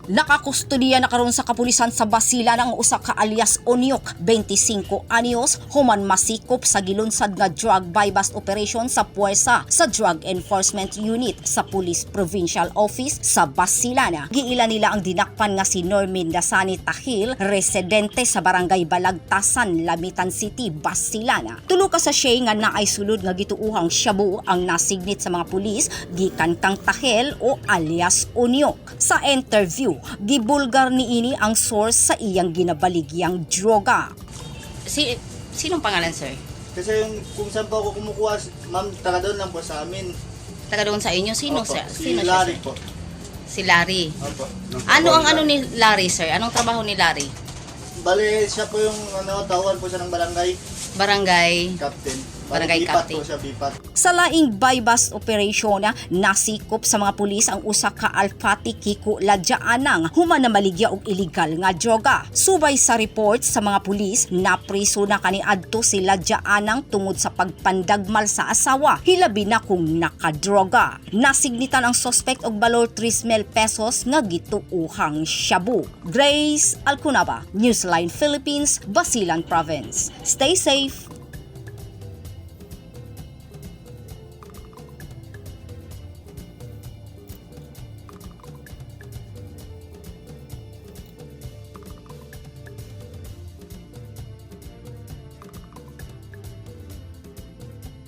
Nakakustodiya na karon sa kapulisan sa Basilan ang usa ka alias Onyok, 25 anyos, human masikop sa gilunsad nga drug buy-bust operation sa puwersa sa Drug Enforcement Unit sa Police Provincial Office sa Basilan. Giila nila ang dinakpan nga si Normin Dasani Tahil, residente sa Barangay Balagtasan, Lamitan City, Basilan. Tulo ka sa siya nga naay sulod nga gituuhang shabu ang nasignit sa mga pulis gikan kang Tahil o alias Onyok. Sa interview, gibulgar niini ang source sa iyang ginabaligyang droga. Sinong pangalan, sir? Kasi yung kung saan po ako kumukuha, ma'am, taga doon lang po sa amin. Taga doon sa inyo? Sino, Opo, sino si siya, Larry sir? po. Si Larry. Opo. Ano ang ano ni Larry, sir? Anong trabaho ni Larry? Bale, siya po yung tawag po siya ng barangay Barangay. captain. Barangay Bipat captain. po siya, bipat. Sa laing buy-bust operation, nasikop sa mga pulis ang usa ka Alfati Kiko Ladyaanang human na maligya og illegal nga droga. Subay sa report sa mga pulis, napriso na kaniadto si Ladyaanang tungod sa pagpandagmal sa asawa, hilabi na kung nakadroga. Nasignitan ang suspect og balor 3,000 pesos nga gituuhang shabu. Grace Alcunaba, Newsline Philippines, Basilan Province. Stay safe.